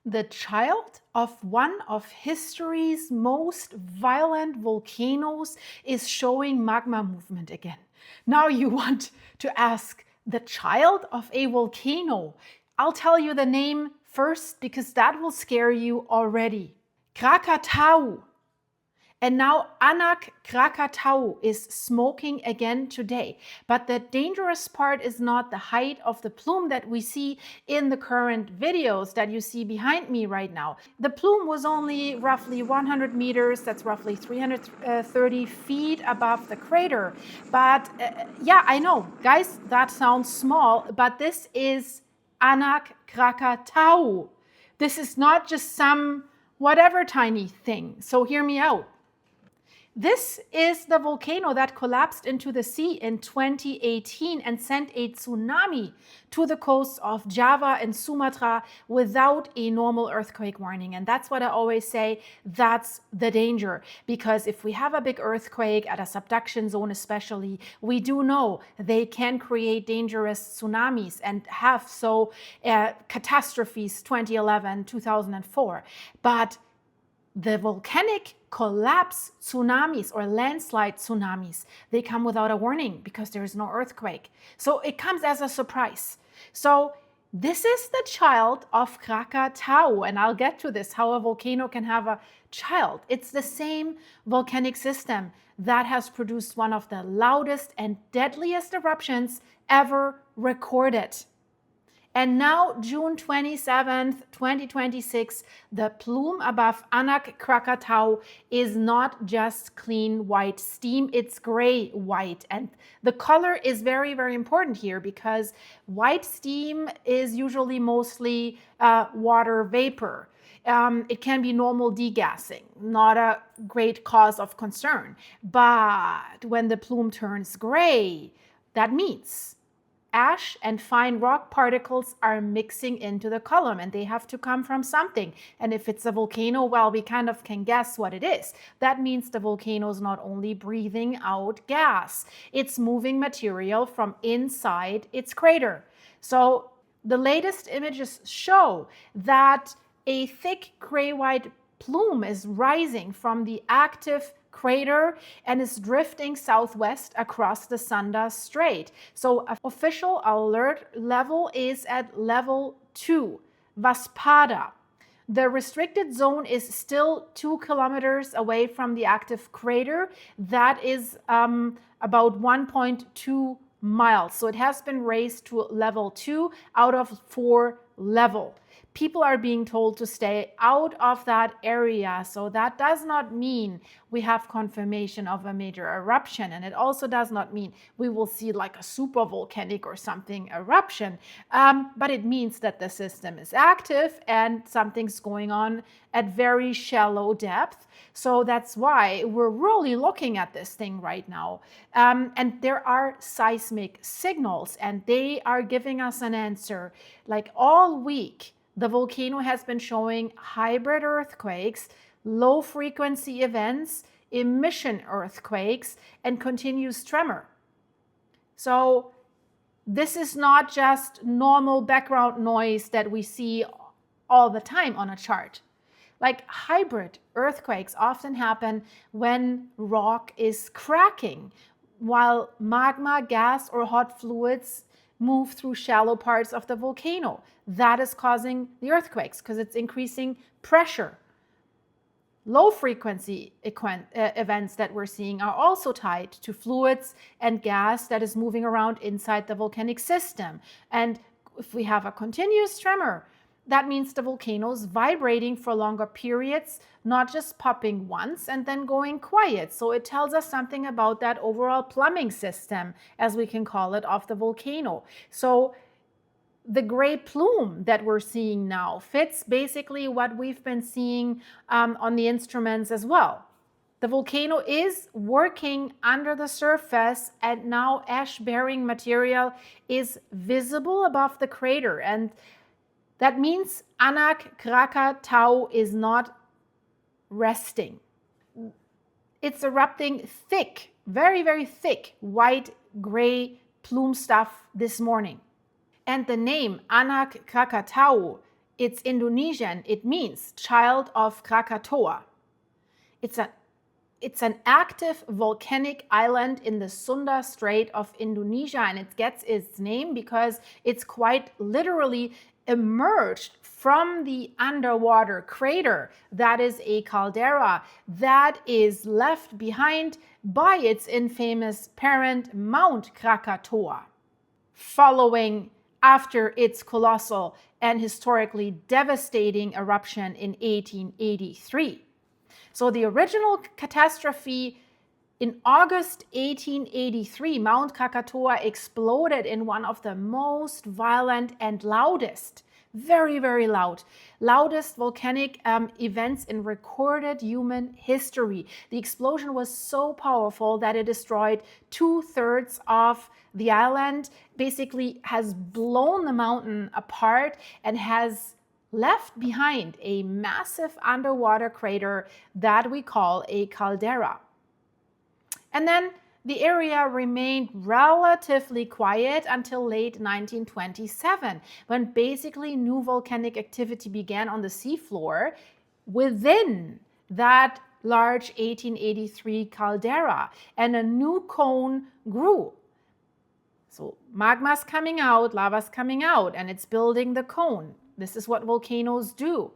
The child of one of history's most violent volcanoes is showing magma movement again. Now you want to ask, the child of a volcano? I'll tell you the name first because that will scare you already. Krakatau. And now Anak Krakatau is smoking again today. But the dangerous part is not the height of the plume that we see in the current videos that you see behind me right now. The plume was only roughly 100 meters, that's roughly 330 feet above the crater. But yeah, I know, guys, that sounds small, but this is Anak Krakatau. This is not just some whatever tiny thing. So hear me out. This is the volcano that collapsed into the sea in 2018 and sent a tsunami to the coasts of Java and Sumatra without a normal earthquake warning. And that's what I always say, that's the danger. Because if we have a big earthquake at a subduction zone especially, we do know they can create dangerous tsunamis and have so catastrophes 2011, 2004. But the volcanic collapse tsunamis or landslide tsunamis, they come without a warning because there is no earthquake. So it comes as a surprise. So this is the child of Krakatau, and I'll get to this, how a volcano can have a child. It's the same volcanic system that has produced one of the loudest and deadliest eruptions ever recorded. And now, June 27th, 2026, the plume above Anak Krakatau is not just clean white steam, it's gray white. And the color is very, very important here because white steam is usually mostly water vapor. It can be normal degassing, not a great cause of concern. But when the plume turns gray, that means ash and fine rock particles are mixing into the column, and they have to come from something. And if it's a volcano, well, we kind of can guess what it is. That means the volcano is not only breathing out gas, it's moving material from inside its crater. So the latest images show that a thick gray-white plume is rising from the active crater and is drifting southwest across the Sunda Strait. So official alert level is at level 2, Waspada. The restricted zone is still 2 kilometers away from the active crater. That is about 1.2 miles. So it has been raised to level 2 out of 4 level. People are being told to stay out of that area. So that does not mean we have confirmation of a major eruption. And it also does not mean we will see like a super volcanic or something eruption. But it means that the system is active and something's going on at very shallow depth. So that's why we're really looking at this thing right now. And there are seismic signals, and they are giving us an answer. Like all week, the volcano has been showing hybrid earthquakes, low frequency events, emission earthquakes, and continuous tremor. So this is not just normal background noise that we see all the time on a chart. Like hybrid earthquakes often happen when rock is cracking, while magma, gas, or hot fluids move through shallow parts of the volcano. That is causing the earthquakes because it's increasing pressure. Low frequency events that we're seeing are also tied to fluids and gas that is moving around inside the volcanic system. And if we have a continuous tremor, that means the volcano is vibrating for longer periods, not just popping once and then going quiet. So it tells us something about that overall plumbing system, as we can call it, of the volcano. So the gray plume that we're seeing now fits basically what we've been seeing on the instruments as well. The volcano is working under the surface, and now ash-bearing material is visible above the crater. And that means Anak Krakatau is not resting. It's erupting thick, very, very thick, white, gray plume stuff this morning. And the name Anak Krakatau It's Indonesian. It means child of Krakatoa. It's an active volcanic island in the Sunda Strait of Indonesia, and it gets its name because it's quite literally emerged from the underwater crater that is a caldera that is left behind by its infamous parent Mount Krakatoa, following after its colossal and historically devastating eruption in 1883. So the original catastrophe in August 1883, Mount Krakatoa exploded in one of the most violent and loudest, very, very loudest volcanic events in recorded human history. The explosion was so powerful that it destroyed 2/3 of the island, basically has blown the mountain apart and has left behind a massive underwater crater that we call a caldera. And then the area remained relatively quiet until late 1927, when basically new volcanic activity began on the seafloor within that large 1883 caldera, and a new cone grew. So magma's coming out, lava's coming out, and it's building the cone. This is what volcanoes do.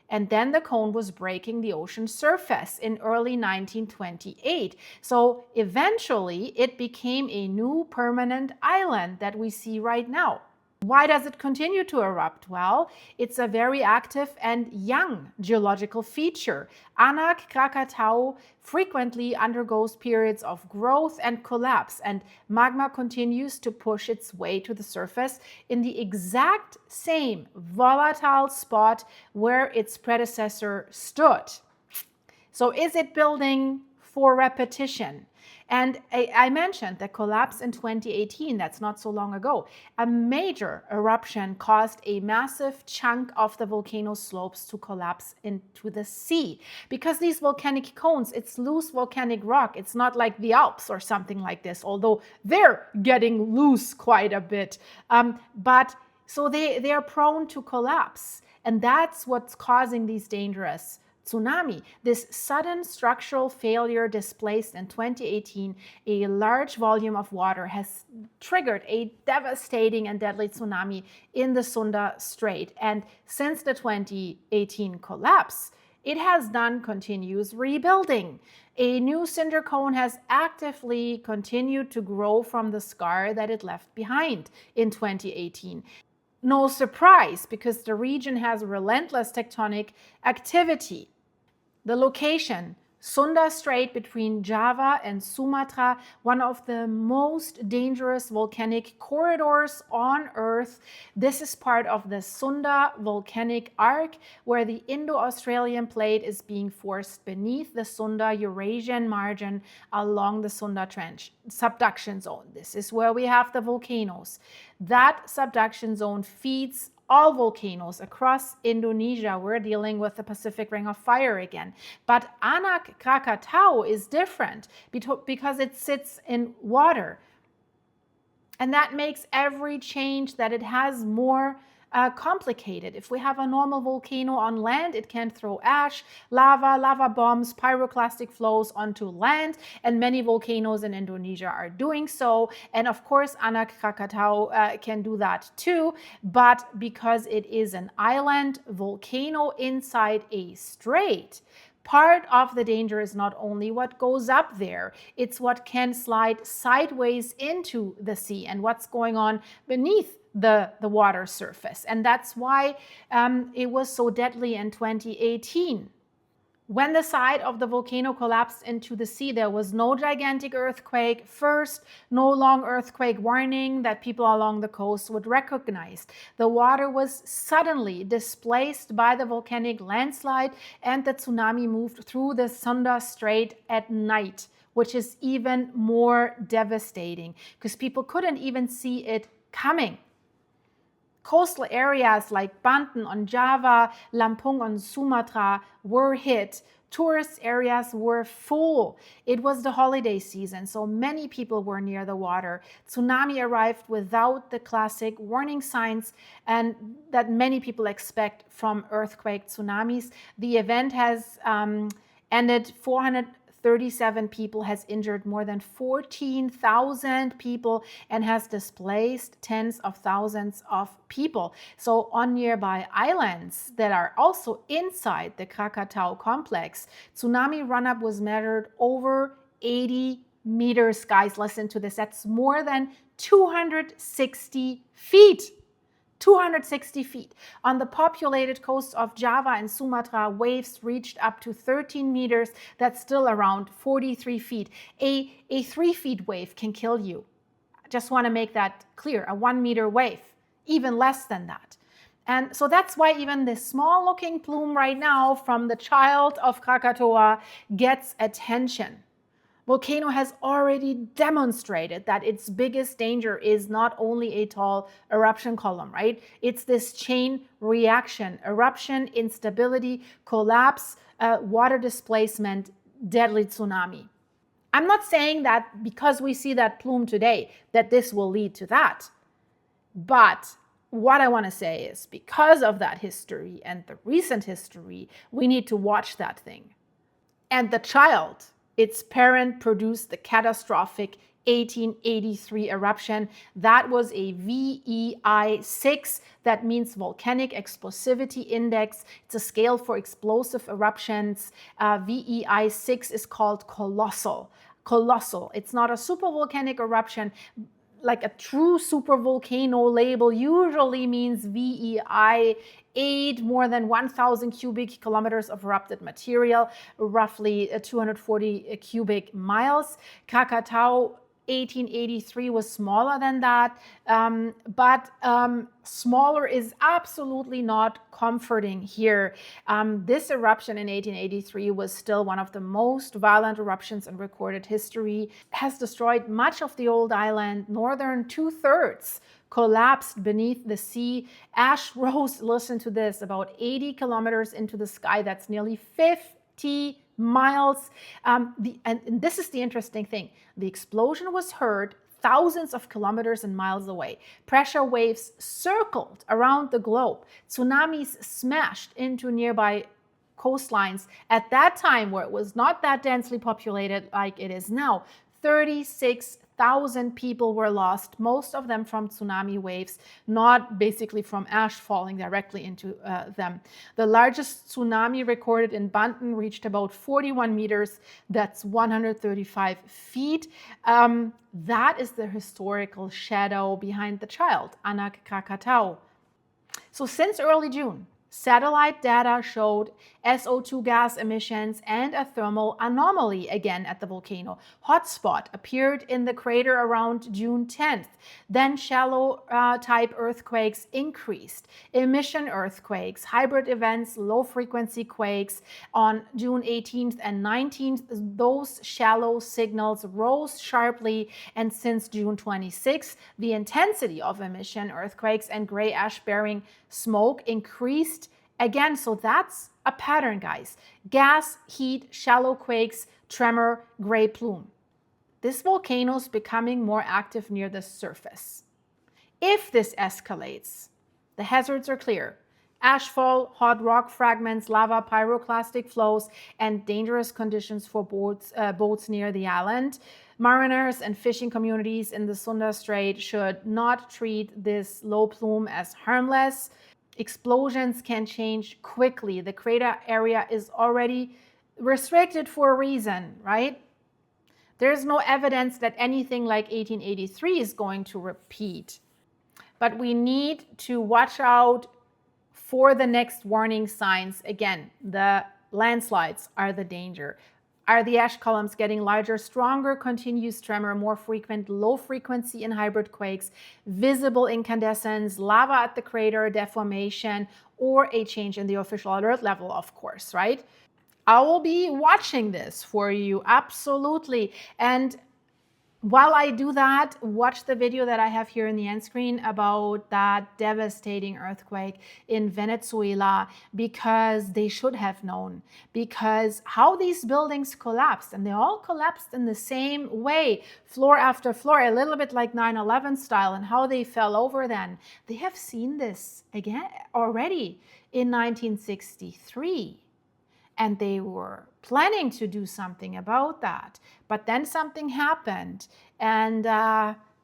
And then the cone was breaking the ocean surface in early 1928. So eventually it became a new permanent island that we see right now. Why does it continue to erupt? Well, it's a very active and young geological feature. Anak Krakatau frequently undergoes periods of growth and collapse, and magma continues to push its way to the surface in the exact same volatile spot where its predecessor stood. So is it building for repetition? And I mentioned the collapse in 2018, that's not so long ago. A major eruption caused a massive chunk of the volcano slopes to collapse into the sea. Because these volcanic cones, it's loose volcanic rock. It's not like the Alps or something like this, although they're getting loose quite a bit. But so they are prone to collapse. And that's what's causing these dangerous tsunami. This sudden structural failure displaced in 2018 a large volume of water has triggered a devastating and deadly tsunami in the Sunda Strait. And since the 2018 collapse, it has done continuous rebuilding. A new cinder cone has actively continued to grow from the scar that it left behind in 2018. No surprise, because the region has relentless tectonic activity. The location, Sunda Strait between Java and Sumatra, one of the most dangerous volcanic corridors on Earth. This is part of the Sunda volcanic arc, where the Indo-Australian plate is being forced beneath the Sunda Eurasian margin along the Sunda Trench subduction zone. This is where we have the volcanoes. That subduction zone feeds all volcanoes across Indonesia. We're dealing with the Pacific Ring of Fire again. But Anak Krakatau is different because it sits in water. And that makes every change that it has more complicated. If we have a normal volcano on land, it can throw ash, lava bombs, pyroclastic flows onto land, and many volcanoes in Indonesia are doing so. And of course, Anak Krakatau can do that too, but because it is an island volcano inside a strait, part of the danger is not only what goes up there, it's what can slide sideways into the sea and what's going on beneath the water surface. And that's why it was so deadly in 2018. When the side of the volcano collapsed into the sea, there was no gigantic earthquake first, no long earthquake warning that people along the coast would recognize. The water was suddenly displaced by the volcanic landslide, and the tsunami moved through the Sunda Strait at night, which is even more devastating because people couldn't even see it coming. Coastal areas like Banten on Java, Lampung on Sumatra were hit. Tourist areas were full. It was the holiday season, so many people were near the water. Tsunami arrived without the classic warning signs and that many people expect from earthquake tsunamis. The event has ended 437 people, has injured more than 14,000 people, and has displaced tens of thousands of people. So on nearby islands that are also inside the Krakatau complex, tsunami run-up was measured over 80 meters. Guys, listen to this. That's more than 260 feet. 260 feet. On the populated coasts of Java and Sumatra, waves reached up to 13 meters. That's still around 43 feet. A 3-foot wave can kill you. I just want to make that clear. A 1-meter wave, even less than that. And so that's why even this small looking plume right now from the child of Krakatoa gets attention. Volcano has already demonstrated that its biggest danger is not only a tall eruption column, right? It's this chain reaction, eruption, instability, collapse, water displacement, deadly tsunami. I'm not saying that because we see that plume today, that this will lead to that. But what I want to say is because of that history and the recent history, we need to watch that thing. And the child, its parent, produced the catastrophic 1883 eruption. That was a VEI-6. That means Volcanic Explosivity Index. It's a scale for explosive eruptions. VEI-6 is called colossal. Colossal. It's not a supervolcanic eruption. Like a true supervolcano label usually means VEI 8, more than 1,000 cubic kilometers of erupted material, roughly 240 cubic miles. Krakatau 1883 was smaller than that, but smaller is absolutely not comforting here. This eruption in 1883 was still one of the most violent eruptions in recorded history, has destroyed much of the old island. Northern 2/3 collapsed beneath the sea. Ash rose, listen to this, about 80 kilometers into the sky. That's nearly 50 miles. And this is the interesting thing. The explosion was heard thousands of kilometers and miles away. Pressure waves circled around the globe. Tsunamis smashed into nearby coastlines. At that time, where it was not that densely populated like it is now, 36,000 people were lost, most of them from tsunami waves, not basically from ash falling directly into them. The largest tsunami recorded in Banten reached about 41 meters. That's 135 feet. That is the historical shadow behind the child, Anak Krakatau. So since early June, satellite data showed SO2 gas emissions and a thermal anomaly again at the volcano. Hotspot appeared in the crater around June 10th. Then shallow type earthquakes increased. Emission earthquakes, hybrid events, low frequency quakes on June 18th and 19th. Those shallow signals rose sharply, and since June 26th, the intensity of emission earthquakes and gray ash bearing smoke increased again. So that's a pattern, guys. Gas, heat, shallow quakes, tremor, gray plume. This volcano is becoming more active near the surface. If this escalates, the hazards are clear. Ashfall, hot rock fragments, lava, pyroclastic flows, and dangerous conditions for boats near the island. Mariners and fishing communities in the Sunda Strait should not treat this low plume as harmless. Explosions can change quickly. The crater area is already restricted for a reason, right? There's no evidence that anything like 1883 is going to repeat. But we need to watch out for the next warning signs. Again, the landslides are the danger. Are the ash columns getting larger, stronger, continuous tremor, more frequent, low frequency in hybrid quakes, visible incandescence, lava at the crater, deformation, or a change in the official alert level, of course, right? I will be watching this for you, absolutely. And While I do that, watch the video that I have here in the end screen about that devastating earthquake in Venezuela, because they should have known, because how these buildings collapsed, and they all collapsed in the same way, floor after floor, a little bit like 9/11 style, and how they fell over then. They have seen this again already in 1963. And they were planning to do something about that. But then something happened, and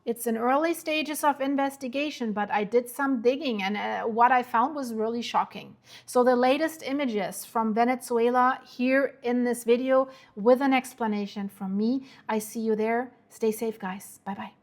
it's in early stages of investigation, but I did some digging, and what I found was really shocking. So the latest images from Venezuela here in this video with an explanation from me. I see you there. Stay safe, guys. Bye-bye.